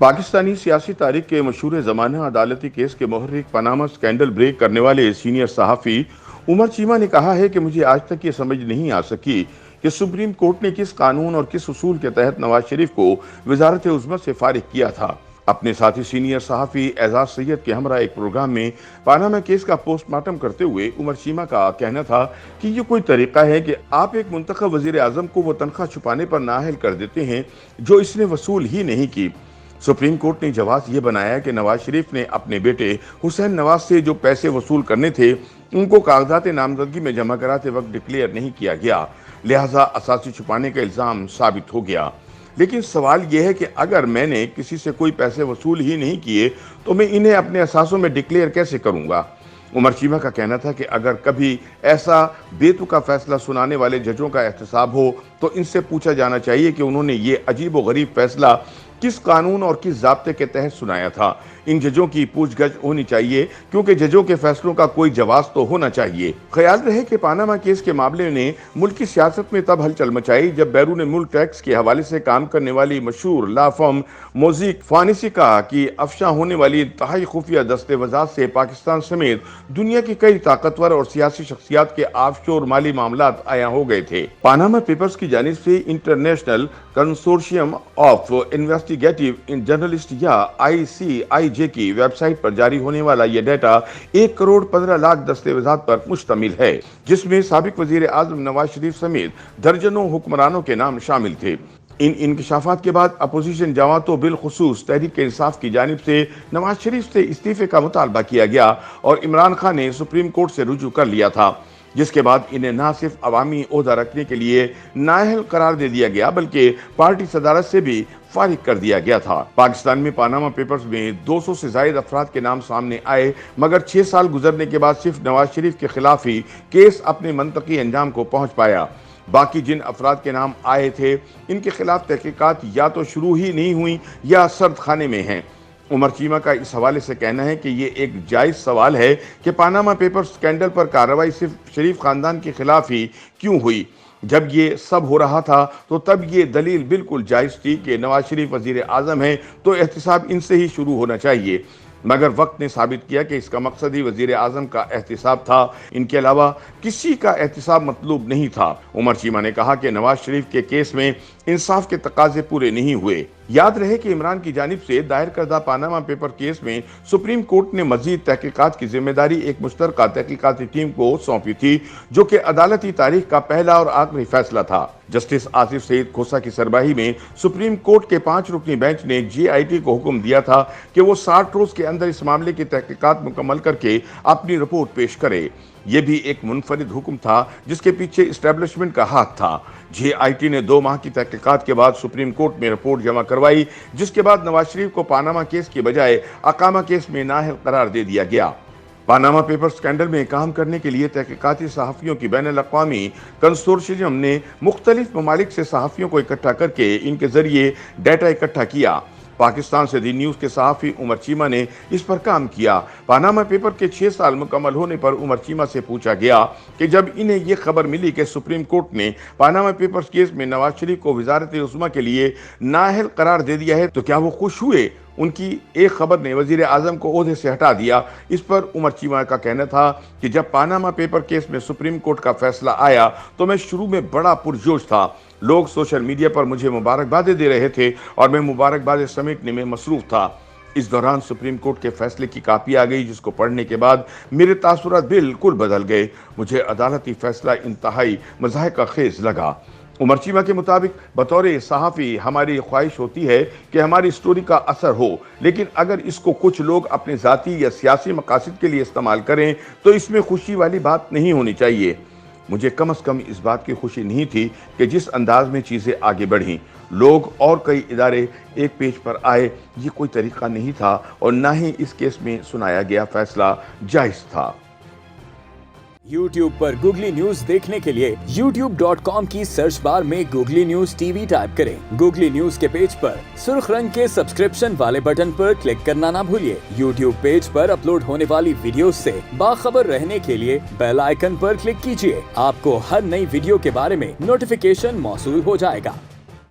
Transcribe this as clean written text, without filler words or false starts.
पाकिस्तानी सियासी तारीख के मशहूर ज़माना अदालती केस के मुहर्रिक पनामा स्कैंडल ब्रेक करने वाले सीनियर सहाफ़ी उमर चीमा ने कहा है कि मुझे आज तक ये समझ नहीं आ सकी कि सुप्रीम कोर्ट ने किस कानून और किस उसूल के तहत नवाज शरीफ को वजारत उज़्मा से फारिग किया था। अपने साथी सीनियर सहाफ़ी एजाज सैयद के हमरा एक प्रोग्राम में पानामा केस का पोस्टमार्टम करते हुए उमर चीमा का कहना था कि ये कोई तरीका है कि आप एक मुंतखब वज़ीर आज़म को वो तनख्वाह छुपाने पर नाअहल कर देते हैं जो इसने वसूल ही नहीं की। सुप्रीम कोर्ट ने जवाब ये बनाया कि नवाज शरीफ ने अपने बेटे हुसैन नवाज से जो पैसे वसूल करने थे उनको कागजात नामजदगी में जमा कराते वक्त डिक्लेयर नहीं किया गया, लिहाजा असासी छुपाने का इल्ज़ाम साबित हो गया। लेकिन सवाल यह है कि अगर मैंने किसी से कोई पैसे वसूल ही नहीं किए तो मैं इन्हें अपने असासों में डिक्लेयर कैसे करूंगा। उमर चीमा का कहना था कि अगर कभी ऐसा बेतुका फैसला सुनाने वाले जजों का एहतसाब हो तो इनसे पूछा जाना चाहिए कि उन्होंने ये अजीब व गरीब फैसला किस कानून और किस ज़ाब्ते के तहत सुनाया था। इन जजों की पूछगछ होनी चाहिए क्योंकि जजों के फैसलों का कोई जवाब तो होना चाहिए। ख्याल रहे कि पानामा केस के मामले ने मुल्की सियासत में तब हलचल मचाई जब बैरून मुल्क टैक्स के हवाले से काम करने वाली मशहूर ला फर्म मोज़िक फानिसिका की अफशा होने वाली इंतहाई खुफिया दस्तेवजात से पाकिस्तान समेत दुनिया की कई ताकतवर और सियासी शख्सियात के ऑफशोर माली मामलात आया हो गए थे। पानामा पेपर्स की जानिब से international consortium of investigative journalist या ICIJ की वेबसाइट पर जारी होने वाला यह डाटा 1 करोड़ 15 लाख दस्तावेजात पर मुश्तमिल है, जिसमें साबिक वजीर आजम नवाज शरीफ समेत दर्जनों हुक्मरानों के नाम शामिल थे। इन इंकशाफात के बाद अपोजिशन जमातों बिलखुसूस तहरीक इंसाफ की जानिब से नवाज शरीफ से इस्तीफे का मुतालबा किया गया और इमरान खान ने सुप्रीम कोर्ट से रुजू कर लिया था, जिसके बाद इन्हें न सिर्फ अवामी ओहदा रखने के लिए नाअहल करार दे दिया गया बल्कि पार्टी सदारत से भी फारिग कर दिया गया था। पाकिस्तान में पानामा पेपर्स में 200 से ज्यादा अफराद के नाम सामने आए, मगर 6 साल गुजरने के बाद सिर्फ नवाज शरीफ के खिलाफ ही केस अपने मंतकी अंजाम को पहुंच पाया। बाकी जिन अफराद के नाम आए थे इनके खिलाफ तहकीकात या तो शुरू ही नहीं हुई या सर्द खाने में हैं। उमर चीमा का इस हवाले से कहना है कि ये एक जायज़ सवाल है कि पानामा पेपर्स स्कैंडल पर कार्रवाई सिर्फ शरीफ खानदान के खिलाफ ही क्यों हुई। जब ये सब हो रहा था तो तब ये दलील बिल्कुल जायज़ थी कि नवाज शरीफ वज़ीर आज़म है तो एहतिसाब इनसे ही शुरू होना चाहिए, मगर वक्त ने साबित किया कि इसका मकसद ही वज़ीर आज़म का एहतिसाब था, इनके अलावा किसी का एहतिसाब मतलूब नहीं था। उमर चीमा ने कहा कि नवाज शरीफ के केस में इंसाफ के तकाजे पूरे नहीं हुए। याद रहे कि इमरान की जानिब से दायर करदा पानामा पेपर केस में सुप्रीम कोर्ट ने मजीद तहकीकात की जिम्मेदारी एक मुश्तरका तहकीकाती टीम को सौंपी थी, जो कि अदालती तारीख का पहला और आखिरी फैसला था। जस्टिस आसिफ सईद खोसा की सरबराही में सुप्रीम कोर्ट के 5 रुकनी बेंच ने JIT को हुक्म दिया था कि वो 60 रोज के अंदर इस मामले की तहकीकात मुकम्मल करके अपनी रिपोर्ट पेश करे। यह भी एक मुनफरिद हुक्म था जिसके पीछे इस्टेब्लिशमेंट का हाथ था। JIT ने 2 माह की तहकीकात के बाद सुप्रीम कोर्ट में रिपोर्ट जमा करवाई, जिसके बाद नवाज शरीफ को पानामा केस के बजाय अकामा केस में नाअहल करार दे दिया गया। पानामा पेपर स्कैंडल में काम करने के लिए तहकीकाती सहाफ़ियों की बैनुल अक़वामी कंसोर्शियम ने मुख्तलिफ ममालिक से सहाफ़ियों को इकट्ठा करके इनके जरिए डाटा इकट्ठा किया। पाकिस्तान से दी न्यूज़ के सहाफ़ी उमर चीमा ने इस पर काम किया। पानामा पेपर के 6 साल मुकम्मल होने पर उमर चीमा से पूछा गया कि जब इन्हें ये खबर मिली कि सुप्रीम कोर्ट ने पानामा पेपर्स केस में नवाज शरीफ को वज़ारत उज़्मा के लिए नाअहल करार दे दिया है तो क्या वो खुश हुए। उनकी एक खबर ने वज़ीर आज़म को ओहदे से हटा दिया। इस पर उमर चीमा का कहना था कि जब पानामा पेपर केस में सुप्रीम कोर्ट का फैसला आया तो मैं शुरू में बड़ा पुरजोश था। लोग सोशल मीडिया पर मुझे मुबारकबादें दे रहे थे और मैं मुबारकबादें समेटने में मसरूफ़ था। इस दौरान सुप्रीम कोर्ट के फैसले की कापी आ गई, जिसको पढ़ने के बाद मेरे तासुरात बिल्कुल बदल गए। मुझे अदालती फैसला इंतहाई मज़ाहिका खेज़ लगा। उमर चीमा के मुताबिक बतौर सहाफ़ी हमारी ख्वाहिश होती है कि हमारी स्टोरी का असर हो, लेकिन अगर इसको कुछ लोग अपने ज़ाती या सियासी मकासद के लिए इस्तेमाल करें तो इसमें खुशी वाली बात नहीं होनी चाहिए। मुझे कम से कम इस बात की खुशी नहीं थी कि जिस अंदाज में चीज़ें आगे बढ़ीं, लोग और कई इदारे एक पेज पर आए, ये कोई तरीका नहीं था और ना ही इस केस में सुनाया गया फैसला जायज़ था। YouTube पर गूगली न्यूज देखने के लिए youtube.com की सर्च बार में गूगली न्यूज TV टाइप करें। गूगली न्यूज के पेज पर सुर्ख रंग के सब्सक्रिप्शन वाले बटन पर क्लिक करना ना भूलिए। YouTube पेज पर अपलोड होने वाली वीडियोस से बाखबर रहने के लिए बेल आइकन पर क्लिक कीजिए। आपको हर नई वीडियो के बारे में नोटिफिकेशन मौसूल हो जाएगा।